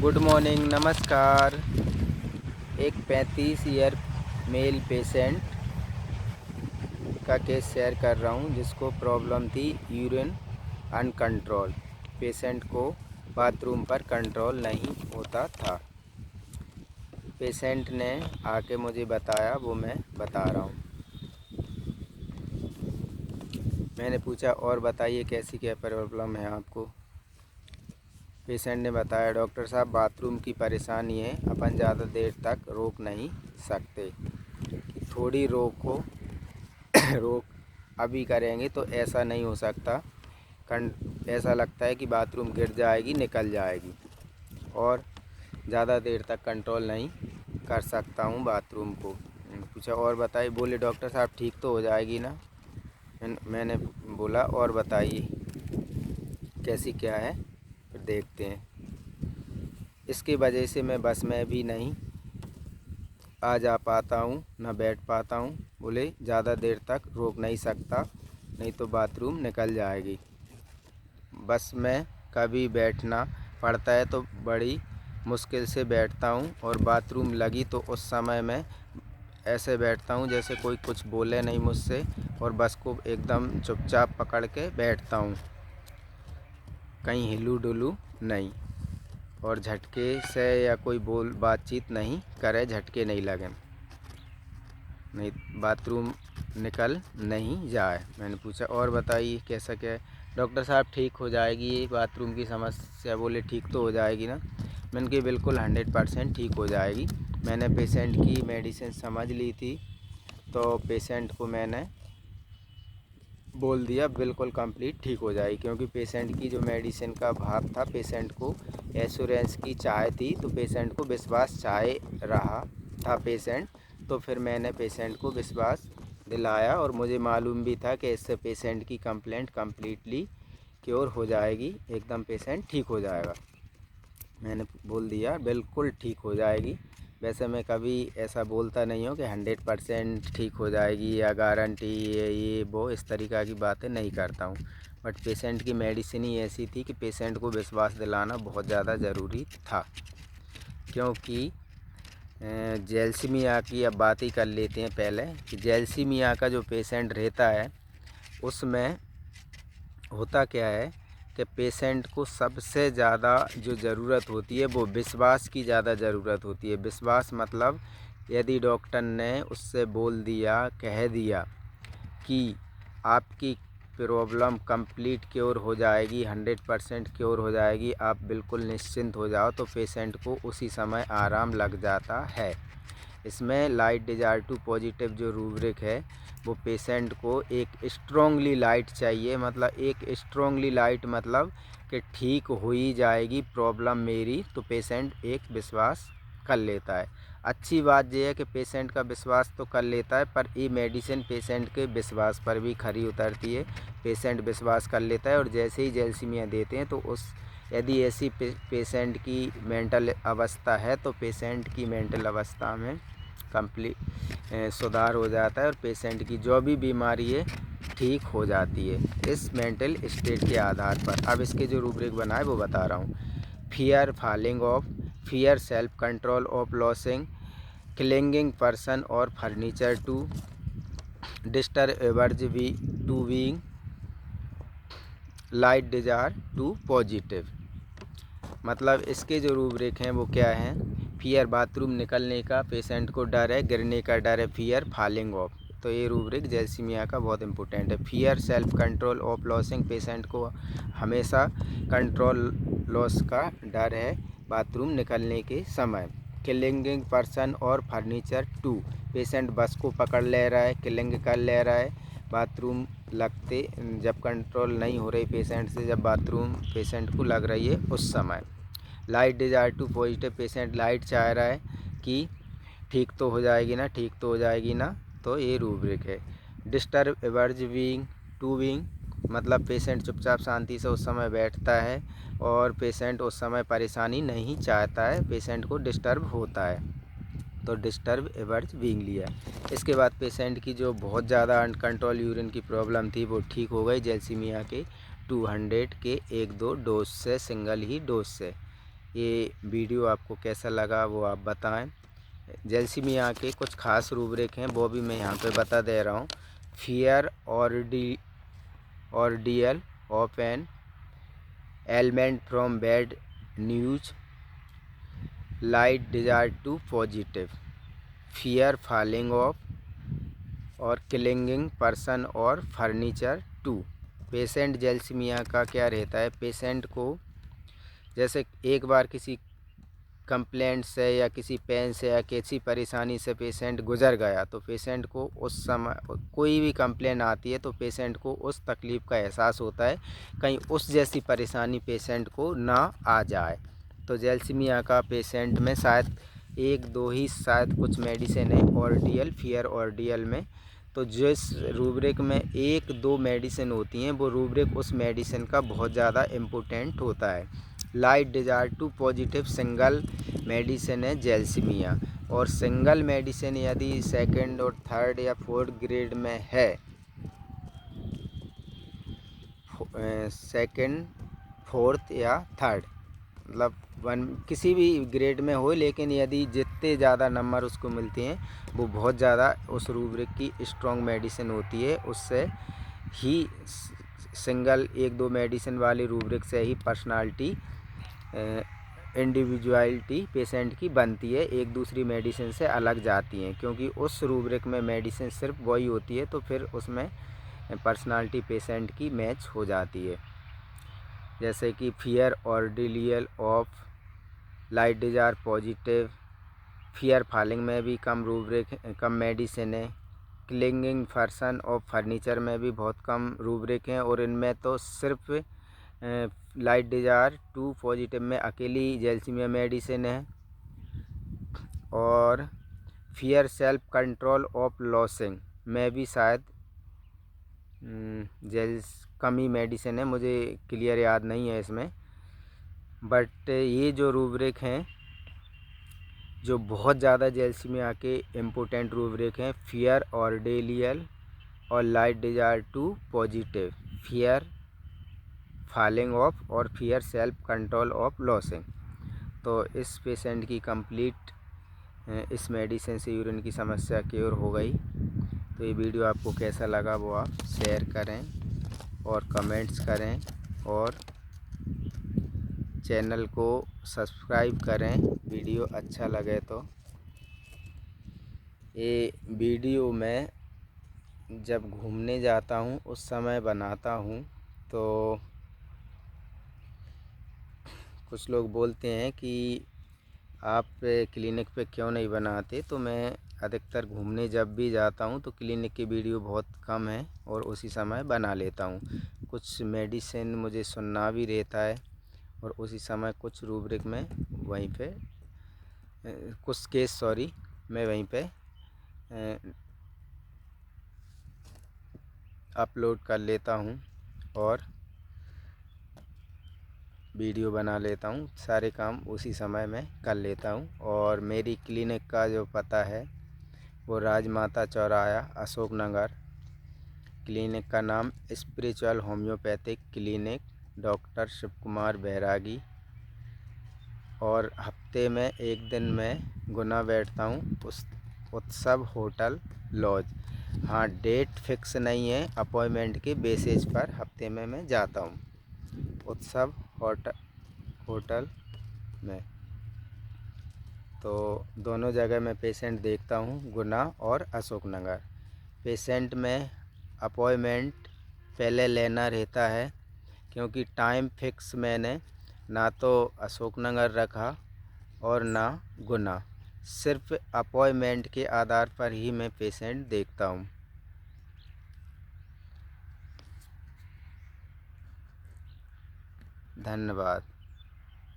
Good morning, नमस्कार। एक 35 year male patient का केस शेयर कर रहा हूँ, जिसको प्रॉब्लम थी यूरिन अनकंट्रोल। पेशेंट को बाथरूम पर कंट्रोल नहीं होता था। पेशेंट ने आके मुझे बताया, वो मैं बता रहा हूँ। मैंने पूछा, और बताइए कैसी क्या प्रॉब्लम है आपको। पेशेंट ने बताया, डॉक्टर साहब बाथरूम की परेशानी है, अपन ज़्यादा देर तक रोक नहीं सकते। थोड़ी रोको रोक अभी करेंगे तो ऐसा नहीं हो सकता। ऐसा लगता है कि बाथरूम गिर जाएगी, निकल जाएगी, और ज़्यादा देर तक कंट्रोल नहीं कर सकता हूँ बाथरूम को। पूछा, और बताइए। बोले, डॉक्टर साहब ठीक तो हो जाएगी ना। मैंने बोला, और बताइए कैसी क्या है, फिर देखते हैं। इसकी वजह से मैं बस में भी नहीं आ जा पाता हूँ, ना बैठ पाता हूँ। बोले, ज़्यादा देर तक रोक नहीं सकता, नहीं तो बाथरूम निकल जाएगी। बस में कभी बैठना पड़ता है तो बड़ी मुश्किल से बैठता हूँ, और बाथरूम लगी तो उस समय मैं ऐसे बैठता हूँ जैसे कोई कुछ बोले नहीं मुझसे, और बस को एकदम चुपचाप पकड़ के बैठता हूँ, कहीं हिलू डुलू नहीं, और झटके से या कोई बातचीत नहीं करे, झटके नहीं लगे, नहीं बाथरूम निकल नहीं जाए। मैंने पूछा, और बताइए कैसा क्या है। डॉक्टर साहब ठीक हो जाएगी ये बाथरूम की समस्या। बोले, ठीक तो हो जाएगी ना। मैंने कहा, बिल्कुल 100% ठीक हो जाएगी। मैंने पेशेंट की मेडिसिन समझ ली थी, तो पेशेंट को मैंने बोल दिया बिल्कुल कंप्लीट ठीक हो जाएगी, क्योंकि पेशेंट की जो मेडिसिन का भाव था, पेशेंट को एश्योरेंस की चाह थी, तो पेशेंट को विश्वास चाह रहा था पेशेंट। तो फिर मैंने पेशेंट को विश्वास दिलाया, और मुझे मालूम भी था कि इससे पेशेंट की कंप्लेंट कम्प्लीटली क्योर हो जाएगी, एकदम पेशेंट ठीक हो जाएगा। मैंने बोल दिया बिल्कुल ठीक हो जाएगी। वैसे मैं कभी ऐसा बोलता नहीं हूँ कि 100% ठीक हो जाएगी या गारंटी ये वो इस तरीक़ा की बातें नहीं करता हूँ। बट पेशेंट की मेडिसिन ही ऐसी थी कि पेशेंट को विश्वास दिलाना बहुत ज़्यादा ज़रूरी था, क्योंकि जेलसीमिया की अब बात ही कर लेते हैं पहले। कि जेलसीमिया का जो पेशेंट रहता है, उसमें होता क्या है कि पेशेंट को सबसे ज़्यादा जो ज़रूरत होती है, वो विश्वास की ज़्यादा ज़रूरत होती है। विश्वास मतलब, यदि डॉक्टर ने उससे बोल दिया, कह दिया कि आपकी प्रॉब्लम कंप्लीट क्योर हो जाएगी, 100% क्योर हो जाएगी, आप बिल्कुल निश्चिंत हो जाओ, तो पेशेंट को उसी समय आराम लग जाता है। इसमें लाइट डिजायर टू पॉजिटिव जो रूब्रिक है, वो पेशेंट को एक स्ट्रॉन्गली लाइट चाहिए। मतलब एक स्ट्रॉन्गली लाइट मतलब कि ठीक हो ही जाएगी प्रॉब्लम मेरी, तो पेशेंट एक विश्वास कर लेता है। अच्छी बात यह है कि पेशेंट का विश्वास तो कर लेता है, पर ये मेडिसिन पेशेंट के विश्वास पर भी खरी उतरती है। पेशेंट विश्वास कर लेता है, और जैसे ही जेलसीमिया देते हैं तो उस यदि ऐसी पेशेंट की मेंटल अवस्था है, तो पेशेंट की मेंटल अवस्था में कंप्लीट सुधार हो जाता है, और पेशेंट की जो भी बीमारी है ठीक हो जाती है इस मेंटल स्टेट के आधार पर। अब इसके जो रूब्रिक बनाए वो बता रहा हूँ। Fear falling off, fear self control of losing, clinging person और furniture to, disturb averse we to being, light desire to positive. मतलब इसके जो रूब्रिक हैं वो क्या हैं। फियर, बाथरूम निकलने का पेशेंट को डर है, गिरने का डर है, फियर फॉलिंग ऑफ। तो ये रूब्रिक जेलसीमिया का बहुत इंपॉर्टेंट है। Fear self control of losing, patient को हमेशा कंट्रोल लॉस का डर है बाथरूम निकलने के समय। किलिंगिंग पर्सन और फर्नीचर टू, पेशेंट बस को पकड़ ले रहा है, किलिंग कर ले रहा है बाथरूम लगते, जब कंट्रोल नहीं हो रही पेशेंट से, जब बाथरूम पेशेंट को लग रही है उस समय। Light desire to positive, patient light चाह रहा है कि ठीक तो हो जाएगी ना, ठीक तो हो जाएगी ना, तो ये रूब्रिक है। डिस्टर्ब एवर्ज बीइंग टू बीइंग, मतलब पेशेंट चुपचाप शांति से उस समय बैठता है, और पेशेंट उस समय परेशानी नहीं चाहता है, पेशेंट को डिस्टर्ब होता है, तो डिस्टर्ब एवर्ज बीइंग लिया। इसके बाद पेशेंट की जो बहुत ज़्यादा अनकंट्रोल यूरिन की प्रॉब्लम थी, वो ठीक हो गई जेलसीमिया के 200 के 1-2 डोज से, सिंगल ही डोज से। ये वीडियो आपको कैसा लगा वो आप बताएं। जैल्सीमिया के कुछ खास रूब्रिक हैं वो भी मैं यहाँ पे बता दे रहा हूँ। Fear ordeal of an element from bad news, light desire to positive, fear falling of और क्लिंगिंग पर्सन और फर्नीचर टू। पेशेंट जैल्सीमिया का क्या रहता है, पेशेंट को जैसे एक बार किसी कंप्लेंट से या किसी पेन से या किसी परेशानी से पेशेंट गुजर गया तो पेशेंट को उस समय कोई भी कंप्लेंट आती है तो पेशेंट को उस तकलीफ़ का एहसास होता है, कहीं उस जैसी परेशानी पेशेंट को ना आ जाए। तो जैल्सीमिया का पेशेंट में शायद एक दो ही शायद कुछ मेडिसिन है ऑर्डियल, फियर ऑर्डियल में। तो जिस रूब्रिक में एक दो मेडिसिन होती हैं वो रूब्रिक उस मेडिसिन का बहुत ज़्यादा इम्पोर्टेंट होता है। Light desire to positive single medicine है जैल्सीमिया, और सिंगल मेडिसिन यदि सेकंड और थर्ड या फोर्थ ग्रेड में है, सेकंड फोर्थ या थर्ड मतलब वन किसी भी ग्रेड में हो, लेकिन यदि जितने ज़्यादा नंबर उसको मिलते हैं वो बहुत ज़्यादा उस रूब्रिक की स्ट्रॉन्ग मेडिसिन होती है। उससे ही सिंगल एक दो मेडिसिन वाली रूब्रिक से ही पर्सनालिटी इंडिविजुअलिटी पेशेंट की बनती है, एक दूसरी मेडिसिन से अलग जाती हैं, क्योंकि उस रूब्रिक में मेडिसिन सिर्फ वही होती है तो फिर उसमें पर्सनालिटी पेशेंट की मैच हो जाती है। जैसे कि fear ordeal of, light desire positive, fear falling में भी कम रूब्रिक कम मेडिसिन है, क्लिंगिंग पर्सन ऑफ फर्नीचर में भी बहुत कम रूब्रिक हैं, और इनमें तो सिर्फ लाइट डिजायर टू पॉजिटिव में अकेली जैल्सीमिया मेडिसिन है, और fear self control of losing में भी शायद कम ही मेडिसिन है, मुझे क्लियर याद नहीं है इसमें। बट ये जो रूब्रिक हैं जो बहुत ज़्यादा जैल्सीमिया के इम्पोर्टेंट रूब्रिक हैं, फियर ऑर्डियल और light desire to positive, fear falling of और fear self control of losing. तो इस पेशेंट की कंप्लीट इस मेडिसिन से यूरिन की समस्या क्योर हो गई। तो ये वीडियो आपको कैसा लगा वो आप शेयर करें और कमेंट्स करें, और चैनल को सब्सक्राइब करें वीडियो अच्छा लगे तो। ये वीडियो मैं जब घूमने जाता हूँ उस समय बनाता हूँ, तो कुछ लोग बोलते हैं कि आप क्लिनिक पे क्यों नहीं बनाते, तो मैं अधिकतर घूमने जब भी जाता हूँ तो क्लिनिक की वीडियो बहुत कम है और उसी समय बना लेता हूँ। कुछ मेडिसिन मुझे सुनना भी रहता है और उसी समय कुछ रूब्रिक में वहीं पे कुछ केस मैं वहीं पे अपलोड कर लेता हूँ और वीडियो बना लेता हूँ, सारे काम उसी समय में कर लेता हूँ। और मेरी क्लिनिक का जो पता है वो राजमाता चौराहा अशोक नगर, क्लिनिक का नाम spiritual homeopathic clinic doctor Shiv Kumar Bairagi, और हफ्ते में एक दिन मैं गुना बैठता हूँ उस उत्सव होटल लॉज। हाँ, डेट फिक्स नहीं है, अपॉइंटमेंट के बेसिस पर हफ्ते में मैं जाता हूँ उत्सव होटल में। तो दोनों जगह मैं पेशेंट देखता हूँ, गुना और अशोक नगर। पेशेंट में अपॉइंटमेंट पहले लेना रहता है, क्योंकि टाइम फिक्स मैंने ना तो अशोक नगर रखा और ना गुना, सिर्फ अपॉइंटमेंट के आधार पर ही मैं पेशेंट देखता हूँ। धन्यवाद।